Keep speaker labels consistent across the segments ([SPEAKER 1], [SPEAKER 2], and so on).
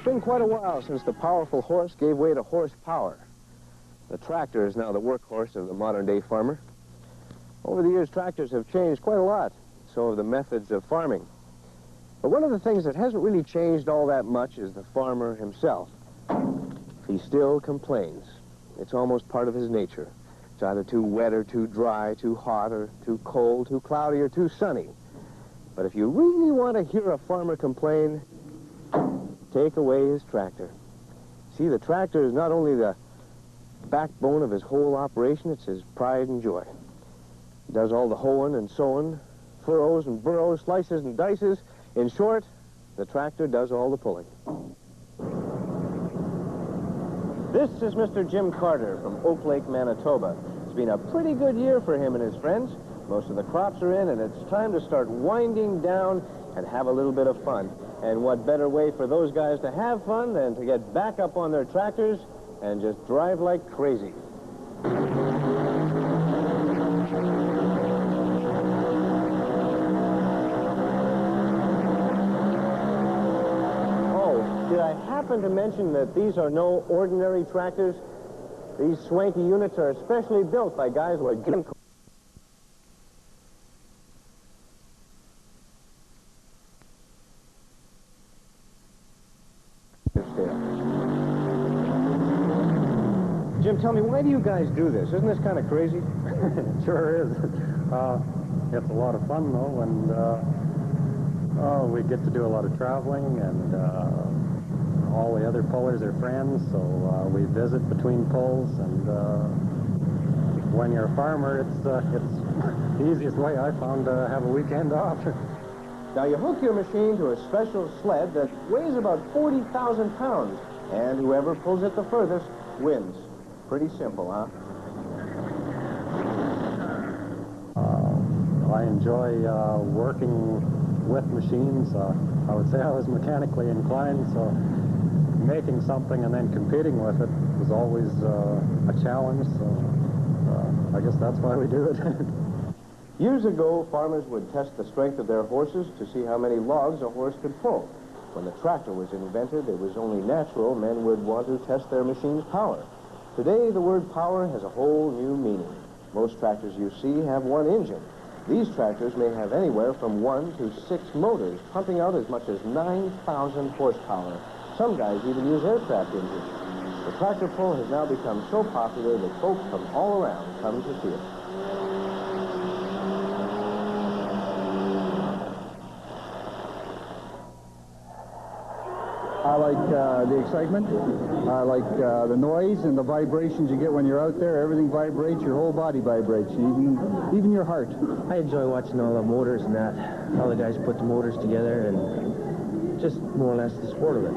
[SPEAKER 1] been quite a while since the powerful horse gave way to horsepower. The tractor is now the workhorse of the modern-day farmer. Over the years, tractors have changed quite a lot, so have the methods of farming. But one of the things that hasn't really changed all that much is the farmer himself. He still complains. It's almost part of his nature. It's either too wet or too dry, too hot or too cold, too cloudy or too sunny. But if you really want to hear a farmer complain, take away his tractor. See, the tractor is not only the backbone of his whole operation, it's his pride and joy. He does all the hoeing and sowing, furrows and burrows, slices and dices. In short, the tractor does all the pulling. This is Mr. Jim Carter from Oak Lake, Manitoba. It's been a pretty good year for him and his friends. Most of the crops are in, and it's time to start winding down and have a little bit of fun. And what better way for those guys to have fun than to get back up on their tractors and just drive like crazy. Oh, did I happen to mention that these are no ordinary tractors? These swanky units are especially built by guys like Jim Carter. Jim, tell me, why do you guys do this? Isn't this kind of crazy?
[SPEAKER 2] It sure is. It's a lot of fun, though, and we get to do a lot of traveling, and all the other pullers are friends, so we visit between pulls, and when you're a farmer, it's the easiest way I found to have a weekend off.
[SPEAKER 1] Now, you hook your machine to a special sled that weighs about 40,000 pounds, and whoever pulls it the furthest wins. Pretty simple, huh?
[SPEAKER 2] I enjoy working with machines. I would say I was mechanically inclined, so making something and then competing with it was always a challenge, so I guess that's why we do it.
[SPEAKER 1] Years ago, farmers would test the strength of their horses to see how many logs a horse could pull. When the tractor was invented, it was only natural men would want to test their machine's power. Today, the word power has a whole new meaning. Most tractors you see have one engine. These tractors may have anywhere from 1 to 6 motors, pumping out as much as 9,000 horsepower. Some guys even use aircraft engines. The tractor pull has now become so popular that folks from all around come to see it.
[SPEAKER 3] I like the excitement. I like the noise and the vibrations you get when you're out there. Everything vibrates, your whole body vibrates, even your heart.
[SPEAKER 4] I enjoy watching all the motors and that, how the guys put the motors together, and just more or less the sport of it.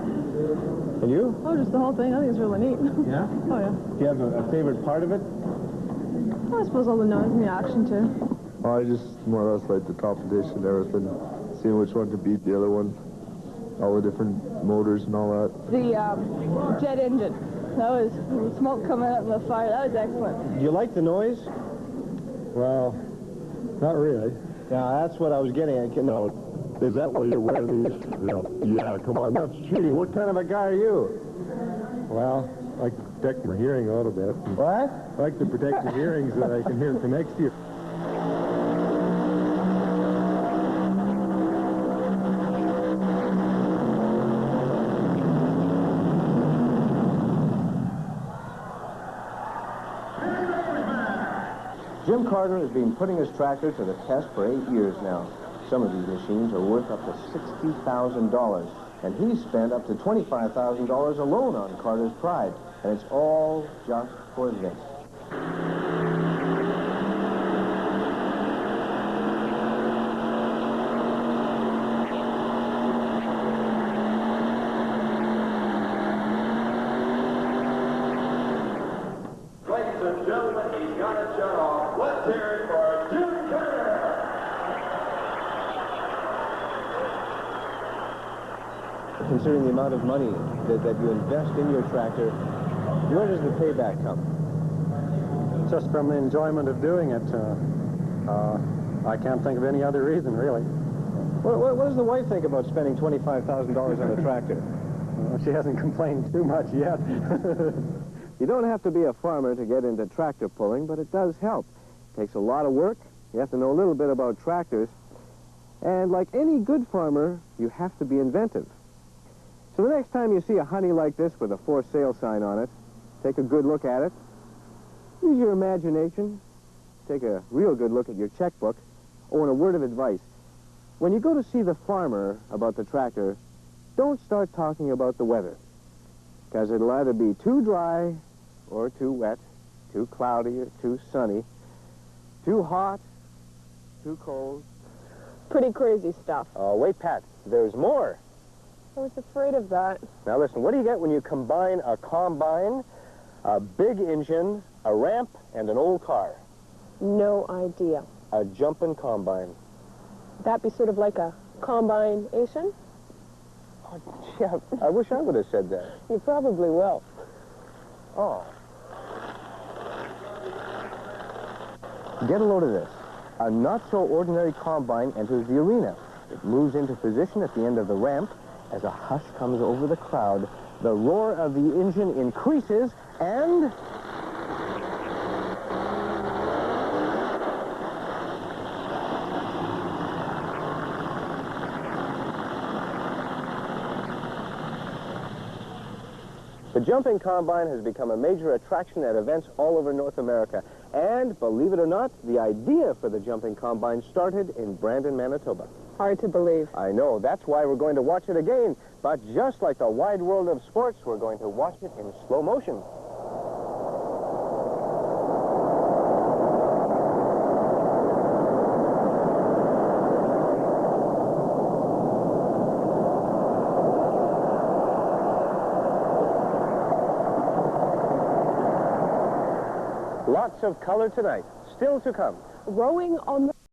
[SPEAKER 1] And you?
[SPEAKER 5] Oh, just the whole thing. I think it's really neat.
[SPEAKER 1] Yeah?
[SPEAKER 5] Oh, yeah.
[SPEAKER 1] Do you have a favorite part of it?
[SPEAKER 5] I suppose all the noise and the action, too.
[SPEAKER 6] I just more or less like the competition, everything, seeing which one could beat the other one. All the different motors and all that.
[SPEAKER 5] The jet engine. That was the smoke coming out of the fire. That was excellent.
[SPEAKER 1] Do you like the noise?
[SPEAKER 6] Well, not really.
[SPEAKER 1] Yeah, that's what I was getting at.
[SPEAKER 6] No, is that what you're wearing? Yeah, come on, that's cheating.
[SPEAKER 1] What kind of a guy are you?
[SPEAKER 6] Well, I like to protect my hearing a little bit.
[SPEAKER 1] What?
[SPEAKER 6] I like to protect the hearing so that I can hear from next to you.
[SPEAKER 1] Jim Carter has been putting his tractor to the test for 8 years now. Some of these machines are worth up to $60,000, and he's spent up to $25,000 alone on Carter's Pride, and it's all just for this.
[SPEAKER 7] Ladies and gentlemen, he's got it shut off. Let's hear it for Jim Carter.
[SPEAKER 1] Considering the amount of money that you invest in your tractor, where does the payback come?
[SPEAKER 2] Just from the enjoyment of doing it. I can't think of any other reason, really.
[SPEAKER 1] What does the wife think about spending $25,000 on a tractor?
[SPEAKER 2] Well, she hasn't complained too much yet.
[SPEAKER 1] You don't have to be a farmer to get into tractor pulling, but it does help. It takes a lot of work. You have to know a little bit about tractors. And like any good farmer, you have to be inventive. So the next time you see a honey like this with a for sale sign on it, take a good look at it. Use your imagination. Take a real good look at your checkbook. Oh, and a word of advice. When you go to see the farmer about the tractor, don't start talking about the weather, because it'll either be too dry or too wet, too cloudy or too sunny, too hot, too cold.
[SPEAKER 5] Pretty crazy stuff.
[SPEAKER 1] Oh, wait, Pat, there's more.
[SPEAKER 5] I was afraid of that.
[SPEAKER 1] Now listen, what do you get when you combine a combine, a big engine, a ramp, and an old car?
[SPEAKER 5] No idea.
[SPEAKER 1] A jumping combine.
[SPEAKER 5] That'd be sort of like a combination?
[SPEAKER 1] Oh, yeah, I wish I would have said that.
[SPEAKER 5] You probably will.
[SPEAKER 1] Oh. Get a load of this. A not-so-ordinary combine enters the arena. It moves into position at the end of the ramp. As a hush comes over the crowd, the roar of the engine increases, and... the jumping combine has become a major attraction at events all over North America. And, believe it or not, the idea for the jumping combine started in Brandon, Manitoba.
[SPEAKER 5] Hard to believe.
[SPEAKER 1] I know, that's why we're going to watch it again. But just like the wide world of sports, we're going to watch it in slow motion. Lots of color tonight, still to come.
[SPEAKER 5] Rowing on the